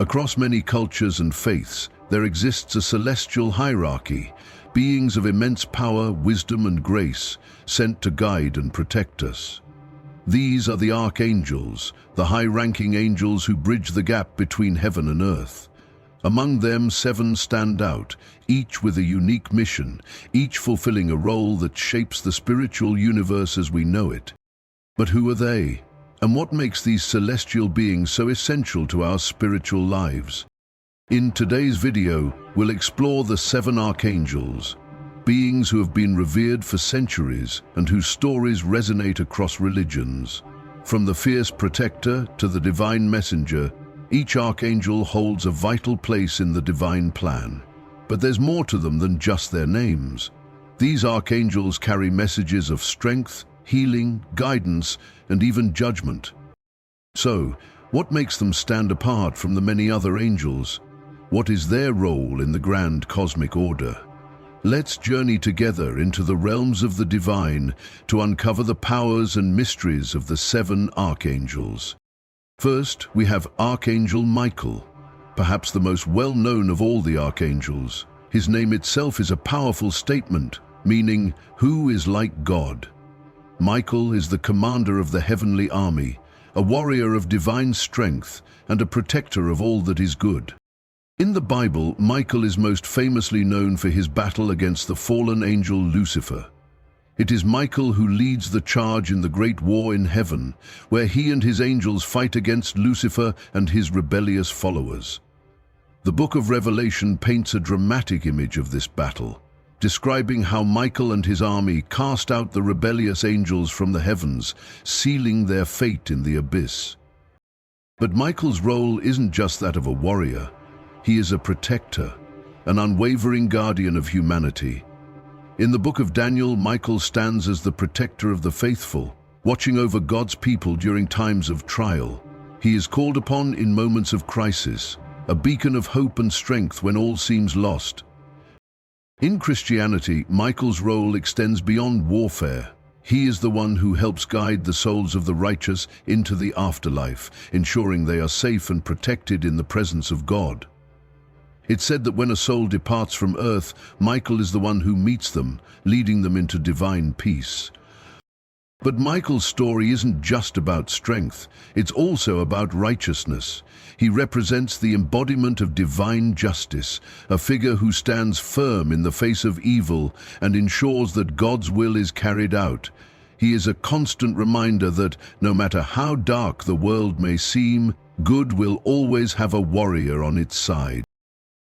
Across many cultures and faiths, there exists a celestial hierarchy, beings of immense power, wisdom, and grace, sent to guide and protect us. These are the Archangels, the high-ranking angels who bridge the gap between heaven and earth. Among them, 7 stand out, each with a unique mission, each fulfilling a role that shapes the spiritual universe as we know it. But who are they? And what makes these celestial beings so essential to our spiritual lives? In today's video, we'll explore the 7 Archangels, beings who have been revered for centuries and whose stories resonate across religions. From the fierce protector to the divine messenger, each Archangel holds a vital place in the divine plan. But there's more to them than just their names. These Archangels carry messages of strength, healing, guidance, and even judgment. So, what makes them stand apart from the many other angels? What is their role in the grand cosmic order? Let's journey together into the realms of the divine to uncover the powers and mysteries of the 7 Archangels. First, we have Archangel Michael, perhaps the most well-known of all the Archangels. His name itself is a powerful statement, meaning, "Who is like God?" Michael is the commander of the heavenly army, a warrior of divine strength and a protector of all that is good. In the Bible, Michael is most famously known for his battle against the fallen angel Lucifer. It is Michael who leads the charge in the great war in heaven, where he and his angels fight against Lucifer and his rebellious followers. The book of Revelation paints a dramatic image of this battle, describing how Michael and his army cast out the rebellious angels from the heavens, sealing their fate in the abyss. But Michael's role isn't just that of a warrior. He is a protector, an unwavering guardian of humanity. In the book of Daniel, Michael stands as the protector of the faithful, watching over God's people during times of trial. He is called upon in moments of crisis, a beacon of hope and strength when all seems lost. In Christianity, Michael's role extends beyond warfare. He is the one who helps guide the souls of the righteous into the afterlife, ensuring they are safe and protected in the presence of God. It's said that when a soul departs from earth, Michael is the one who meets them, leading them into divine peace. But Michael's story isn't just about strength, it's also about righteousness. He represents the embodiment of divine justice, a figure who stands firm in the face of evil and ensures that God's will is carried out. He is a constant reminder that, no matter how dark the world may seem, good will always have a warrior on its side.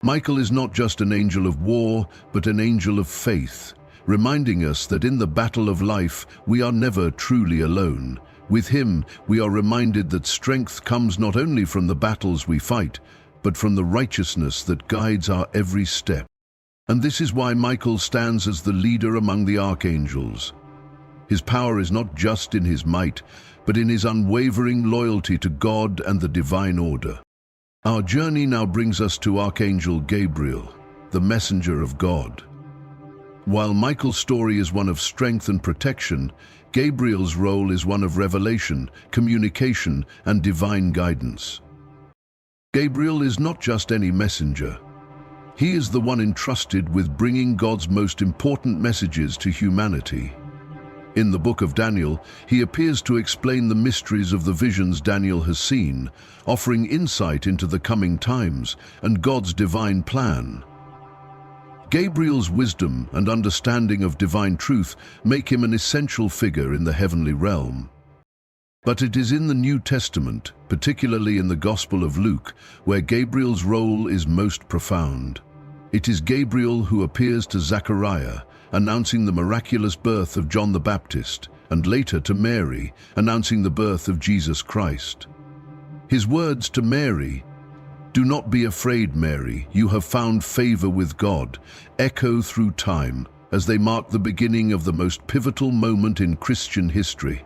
Michael is not just an angel of war, but an angel of faith, reminding us that in the battle of life, we are never truly alone. With him, we are reminded that strength comes not only from the battles we fight, but from the righteousness that guides our every step. And this is why Michael stands as the leader among the archangels. His power is not just in his might, but in his unwavering loyalty to God and the divine order. Our journey now brings us to Archangel Gabriel, the messenger of God. While Michael's story is one of strength and protection, Gabriel's role is one of revelation, communication, and divine guidance. Gabriel is not just any messenger. He is the one entrusted with bringing God's most important messages to humanity. In the book of Daniel, he appears to explain the mysteries of the visions Daniel has seen, offering insight into the coming times and God's divine plan. Gabriel's wisdom and understanding of divine truth make him an essential figure in the heavenly realm. But it is in the New Testament, particularly in the Gospel of Luke, where Gabriel's role is most profound. It is Gabriel who appears to Zechariah, announcing the miraculous birth of John the Baptist, and later to Mary, announcing the birth of Jesus Christ. His words to Mary, "Do not be afraid, Mary, you have found favor with God," echo through time as they mark the beginning of the most pivotal moment in Christian history.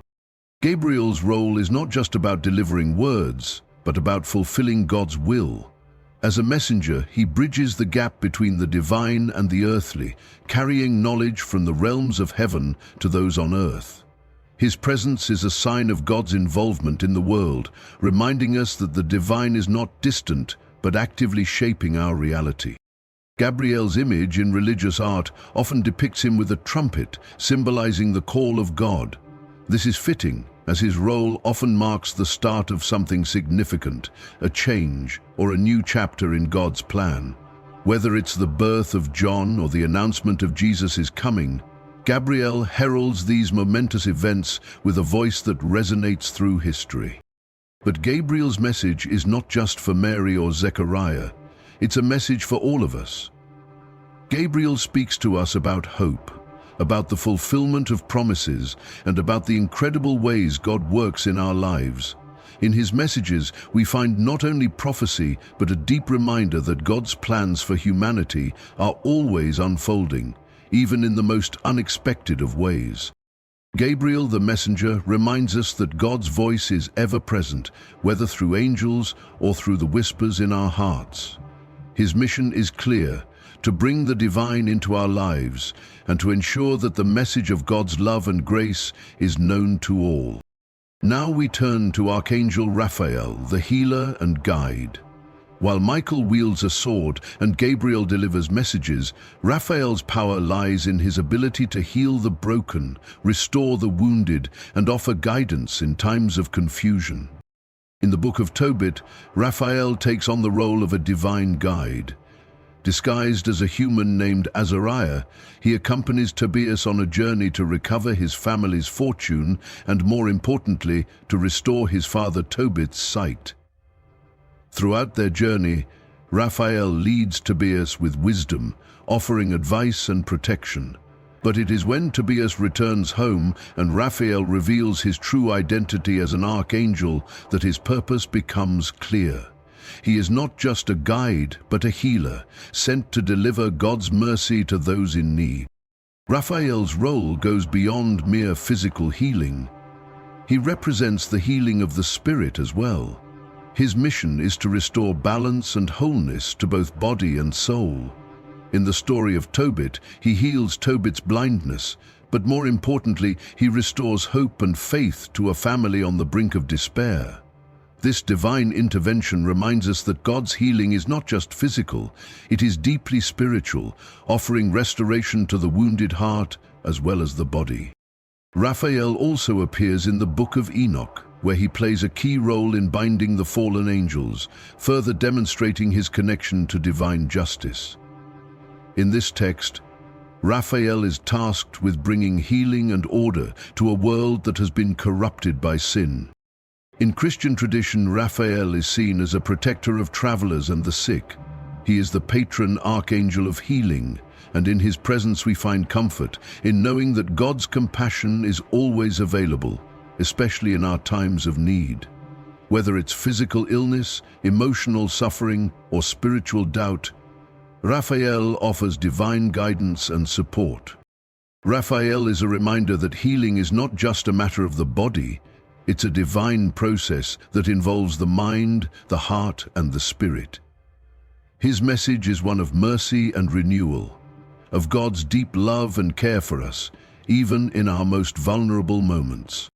Gabriel's role is not just about delivering words, but about fulfilling God's will. As a messenger, he bridges the gap between the divine and the earthly, carrying knowledge from the realms of heaven to those on earth. His presence is a sign of God's involvement in the world, reminding us that the divine is not distant, but actively shaping our reality. Gabriel's image in religious art often depicts him with a trumpet, symbolizing the call of God. This is fitting, as his role often marks the start of something significant, a change, or a new chapter in God's plan. Whether it's the birth of John or the announcement of Jesus' coming, Gabriel heralds these momentous events with a voice that resonates through history. But Gabriel's message is not just for Mary or Zechariah. It's a message for all of us. Gabriel speaks to us about hope, about the fulfillment of promises, and about the incredible ways God works in our lives. In his messages, we find not only prophecy, but a deep reminder that God's plans for humanity are always unfolding, even in the most unexpected of ways. Gabriel, the messenger, reminds us that God's voice is ever present, whether through angels or through the whispers in our hearts. His mission is clear: to bring the divine into our lives and to ensure that the message of God's love and grace is known to all. Now we turn to Archangel Raphael, the healer and guide. While Michael wields a sword and Gabriel delivers messages, Raphael's power lies in his ability to heal the broken, restore the wounded, and offer guidance in times of confusion. In the Book of Tobit, Raphael takes on the role of a divine guide. Disguised as a human named Azariah, he accompanies Tobias on a journey to recover his family's fortune and, more importantly, to restore his father Tobit's sight. Throughout their journey, Raphael leads Tobias with wisdom, offering advice and protection. But it is when Tobias returns home and Raphael reveals his true identity as an archangel that his purpose becomes clear. He is not just a guide, but a healer, sent to deliver God's mercy to those in need. Raphael's role goes beyond mere physical healing. He represents the healing of the spirit as well. His mission is to restore balance and wholeness to both body and soul. In the story of Tobit, he heals Tobit's blindness, but more importantly, he restores hope and faith to a family on the brink of despair. This divine intervention reminds us that God's healing is not just physical, it is deeply spiritual, offering restoration to the wounded heart as well as the body. Raphael also appears in the Book of Enoch, where he plays a key role in binding the fallen angels, further demonstrating his connection to divine justice. In this text, Raphael is tasked with bringing healing and order to a world that has been corrupted by sin. In Christian tradition, Raphael is seen as a protector of travelers and the sick. He is the patron archangel of healing, and in his presence we find comfort in knowing that God's compassion is always available, especially in our times of need. Whether it's physical illness, emotional suffering, or spiritual doubt, Raphael offers divine guidance and support. Raphael is a reminder that healing is not just a matter of the body, it's a divine process that involves the mind, the heart, and the spirit. His message is one of mercy and renewal, of God's deep love and care for us, even in our most vulnerable moments.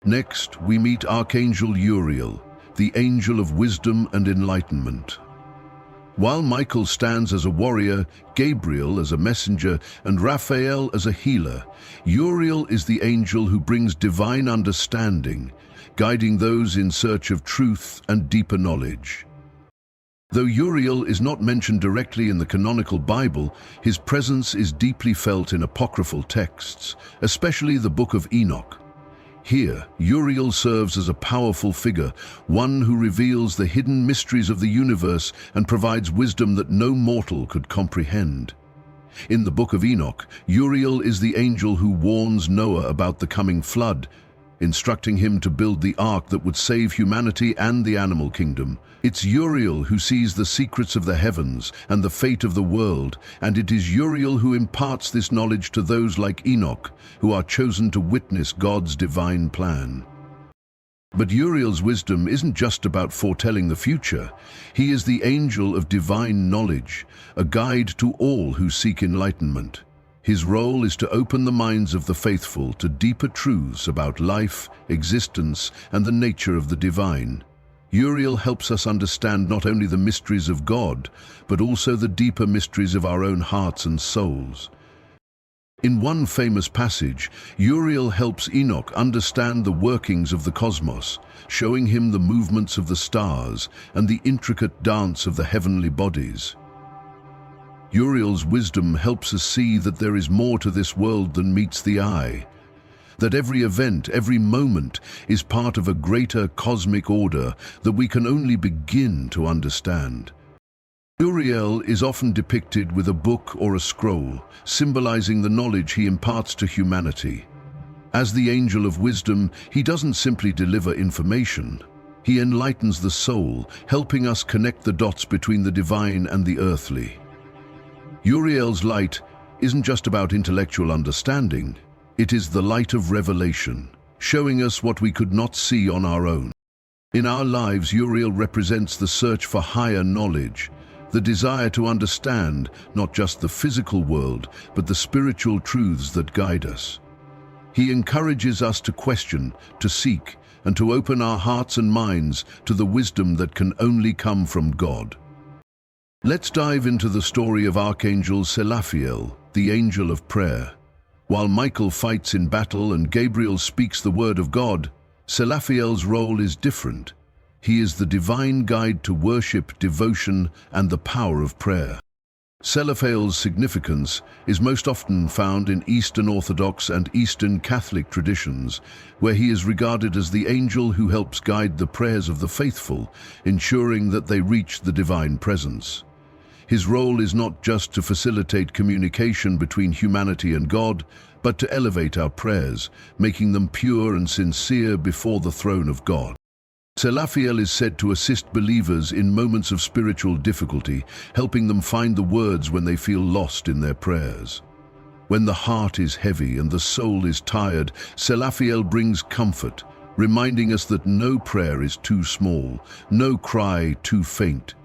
Next, we meet Archangel Uriel, the angel of wisdom and enlightenment. While Michael stands as a warrior, Gabriel as a messenger, and Raphael as a healer, Uriel is the angel who brings divine understanding, guiding those in search of truth and deeper knowledge. Though Uriel is not mentioned directly in the canonical Bible, his presence is deeply felt in apocryphal texts, especially the Book of Enoch. Here, Uriel serves as a powerful figure, one who reveals the hidden mysteries of the universe and provides wisdom that no mortal could comprehend. In the Book of Enoch, Uriel is the angel who warns Noah about the coming flood, instructing him to build the ark that would save humanity and the animal kingdom. It's Uriel who sees the secrets of the heavens and the fate of the world, and it is Uriel who imparts this knowledge to those like Enoch, who are chosen to witness God's divine plan. But Uriel's wisdom isn't just about foretelling the future. He is the angel of divine knowledge, a guide to all who seek enlightenment. His role is to open the minds of the faithful to deeper truths about life, existence, and the nature of the divine. Uriel helps us understand not only the mysteries of God, but also the deeper mysteries of our own hearts and souls. In one famous passage, Uriel helps Enoch understand the workings of the cosmos, showing him the movements of the stars and the intricate dance of the heavenly bodies. Uriel's wisdom helps us see that there is more to this world than meets the eye, that every event, every moment is part of a greater cosmic order that we can only begin to understand. Uriel is often depicted with a book or a scroll, symbolizing the knowledge he imparts to humanity. As the angel of wisdom, he doesn't simply deliver information. He enlightens the soul, helping us connect the dots between the divine and the earthly. Uriel's light isn't just about intellectual understanding. It is the light of revelation, showing us what we could not see on our own. In our lives, Uriel represents the search for higher knowledge, the desire to understand not just the physical world, but the spiritual truths that guide us. He encourages us to question, to seek, and to open our hearts and minds to the wisdom that can only come from God. Let's dive into the story of Archangel Raphael, the angel of prayer. While Michael fights in battle and Gabriel speaks the word of God, Raphael's role is different. He is the divine guide to worship, devotion, and the power of prayer. Raphael's significance is most often found in Eastern Orthodox and Eastern Catholic traditions, where he is regarded as the angel who helps guide the prayers of the faithful, ensuring that they reach the divine presence. His role is not just to facilitate communication between humanity and God, but to elevate our prayers, making them pure and sincere before the throne of God. Raphael is said to assist believers in moments of spiritual difficulty, helping them find the words when they feel lost in their prayers. When the heart is heavy and the soul is tired, Raphael brings comfort, reminding us that no prayer is too small, no cry too faint.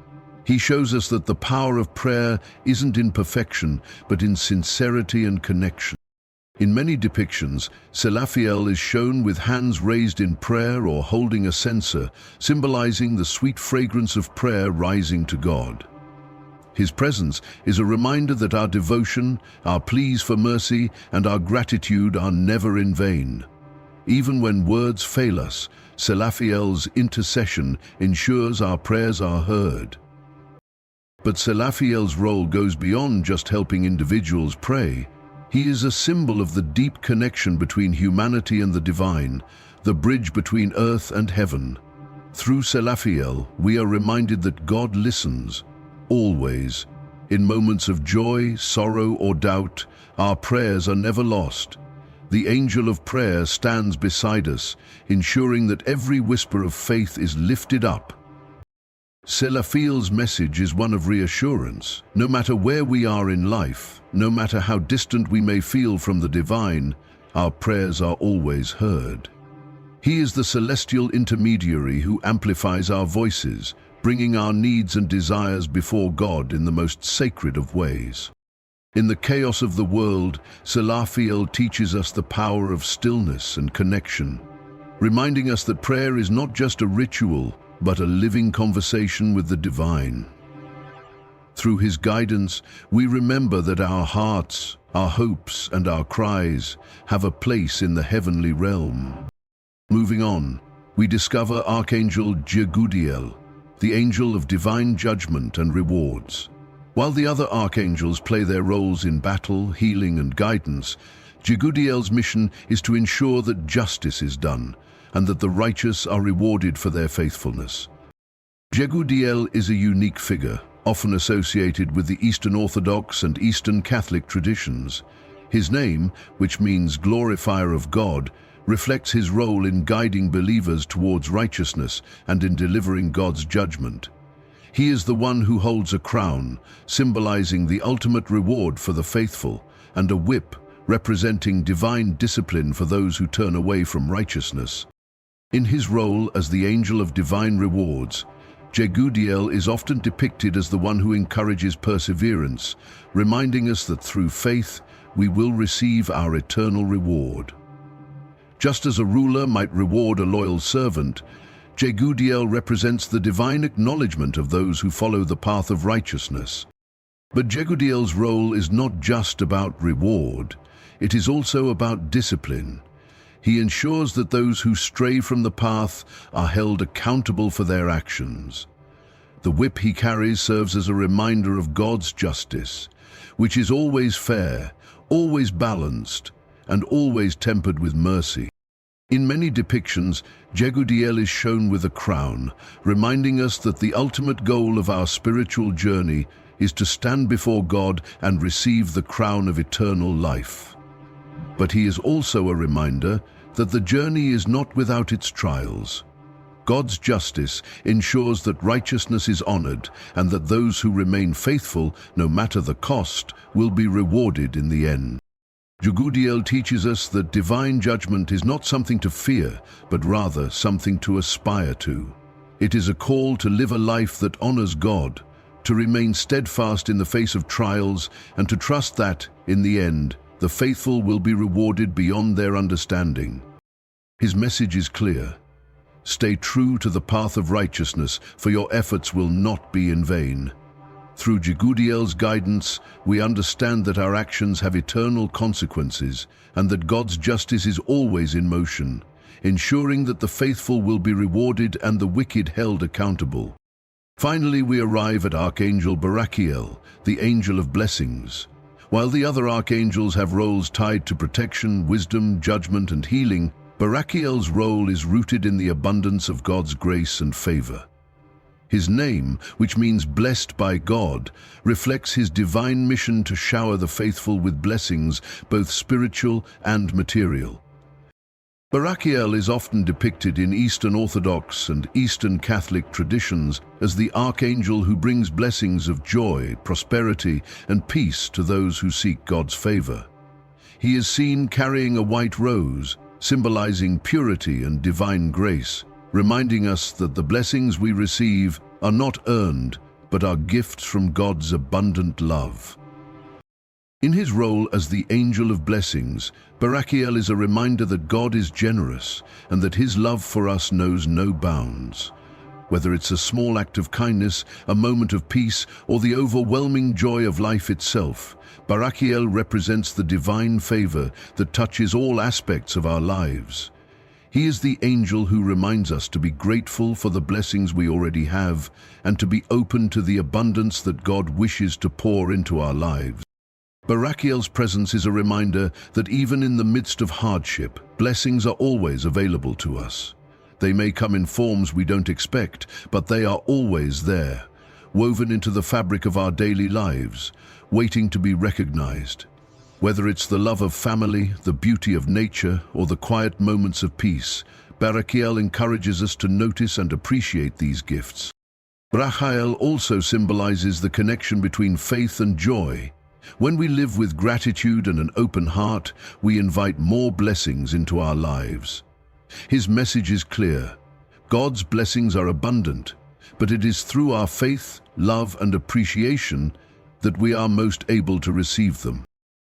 He shows us that the power of prayer isn't in perfection, but in sincerity and connection. In many depictions, Raphael is shown with hands raised in prayer or holding a censer, symbolizing the sweet fragrance of prayer rising to God. His presence is a reminder that our devotion, our pleas for mercy, and our gratitude are never in vain. Even when words fail us, Raphael's intercession ensures our prayers are heard. But Raphael's role goes beyond just helping individuals pray. He is a symbol of the deep connection between humanity and the divine, the bridge between earth and heaven. Through Raphael, we are reminded that God listens, always. In moments of joy, sorrow, or doubt, our prayers are never lost. The angel of prayer stands beside us, ensuring that every whisper of faith is lifted up. Raphael's message is one of reassurance. No matter where we are in life, no matter how distant we may feel from the divine, our prayers are always heard. He is the celestial intermediary who amplifies our voices, bringing our needs and desires before God in the most sacred of ways. In the chaos of the world, Raphael teaches us the power of stillness and connection, reminding us that prayer is not just a ritual, but a living conversation with the divine. Through his guidance, we remember that our hearts, our hopes, and our cries have a place in the heavenly realm. Moving on, we discover Archangel Gabriel, the angel of divine judgment and rewards. While the other archangels play their roles in battle, healing, and guidance, Gabriel's mission is to ensure that justice is done, and that the righteous are rewarded for their faithfulness. Gabriel is a unique figure, often associated with the Eastern Orthodox and Eastern Catholic traditions. His name, which means glorifier of God, reflects his role in guiding believers towards righteousness and in delivering God's judgment. He is the one who holds a crown, symbolizing the ultimate reward for the faithful, and a whip, representing divine discipline for those who turn away from righteousness. In his role as the angel of divine rewards, Gabriel is often depicted as the one who encourages perseverance, reminding us that through faith we will receive our eternal reward. Just as a ruler might reward a loyal servant, Gabriel represents the divine acknowledgement of those who follow the path of righteousness. But Gabriel's role is not just about reward, it is also about discipline. He ensures that those who stray from the path are held accountable for their actions. The whip he carries serves as a reminder of God's justice, which is always fair, always balanced, and always tempered with mercy. In many depictions, Gabriel is shown with a crown, reminding us that the ultimate goal of our spiritual journey is to stand before God and receive the crown of eternal life. But he is also a reminder that the journey is not without its trials. God's justice ensures that righteousness is honored and that those who remain faithful, no matter the cost, will be rewarded in the end. Gabriel teaches us that divine judgment is not something to fear, but rather something to aspire to. It is a call to live a life that honors God, to remain steadfast in the face of trials, and to trust that, in the end, the faithful will be rewarded beyond their understanding. His message is clear. Stay true to the path of righteousness, for your efforts will not be in vain. Through Gabriel's guidance, we understand that our actions have eternal consequences and that God's justice is always in motion, ensuring that the faithful will be rewarded and the wicked held accountable. Finally, we arrive at Archangel Raphael, the angel of blessings. While the other archangels have roles tied to protection, wisdom, judgment, and healing, Raphael's role is rooted in the abundance of God's grace and favor. His name, which means blessed by God, reflects his divine mission to shower the faithful with blessings, both spiritual and material. Raphael is often depicted in Eastern Orthodox and Eastern Catholic traditions as the archangel who brings blessings of joy, prosperity, and peace to those who seek God's favor. He is seen carrying a white rose, symbolizing purity and divine grace, reminding us that the blessings we receive are not earned, but are gifts from God's abundant love. In his role as the angel of blessings, Raphael is a reminder that God is generous and that his love for us knows no bounds. Whether it's a small act of kindness, a moment of peace, or the overwhelming joy of life itself, Raphael represents the divine favor that touches all aspects of our lives. He is the angel who reminds us to be grateful for the blessings we already have and to be open to the abundance that God wishes to pour into our lives. Raphael's presence is a reminder that even in the midst of hardship, blessings are always available to us. They may come in forms we don't expect, but they are always there, woven into the fabric of our daily lives, waiting to be recognized. Whether it's the love of family, the beauty of nature, or the quiet moments of peace, Raphael encourages us to notice and appreciate these gifts. Raphael also symbolizes the connection between faith and joy. When we live with gratitude and an open heart, we invite more blessings into our lives. His message is clear. God's blessings are abundant, but it is through our faith, love, and appreciation that we are most able to receive them.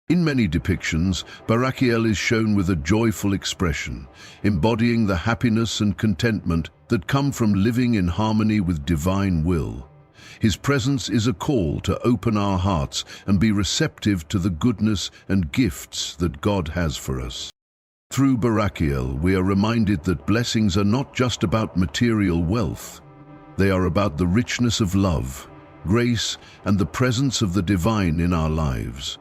In many depictions, Raphael is shown with a joyful expression, embodying the happiness and contentment that come from living in harmony with divine will. His presence is a call to open our hearts and be receptive to the goodness and gifts that God has for us. Through Raphael, we are reminded that blessings are not just about material wealth. They are about the richness of love, grace, and the presence of the divine in our lives.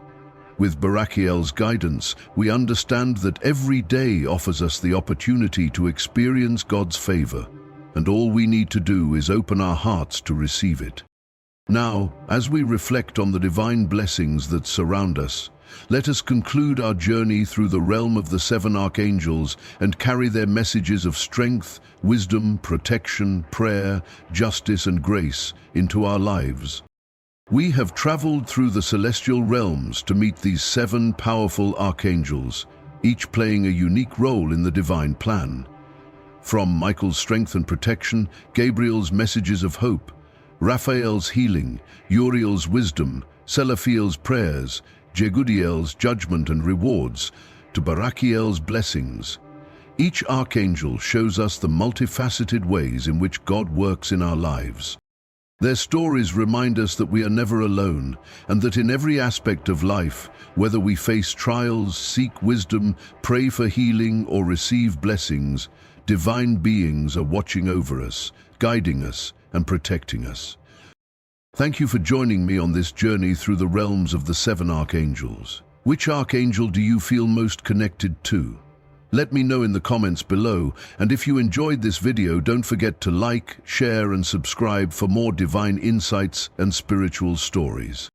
With Raphael's guidance, we understand that every day offers us the opportunity to experience God's favor, and all we need to do is open our hearts to receive it. Now, as we reflect on the divine blessings that surround us, let us conclude our journey through the realm of the 7 archangels and carry their messages of strength, wisdom, protection, prayer, justice, and grace into our lives. We have traveled through the celestial realms to meet these 7 powerful archangels, each playing a unique role in the divine plan. From Michael's strength and protection, Gabriel's messages of hope, Raphael's healing, Uriel's wisdom, Raphael's prayers, Gabriel's judgment and rewards, to Raphael's blessings. Each archangel shows us the multifaceted ways in which God works in our lives. Their stories remind us that we are never alone, and that in every aspect of life, whether we face trials, seek wisdom, pray for healing, or receive blessings, divine beings are watching over us, guiding us, and protecting us. Thank you for joining me on this journey through the realms of the 7 archangels. Which archangel do you feel most connected to? Let me know in the comments below, and if you enjoyed this video, don't forget to like, share, and subscribe for more divine insights and spiritual stories.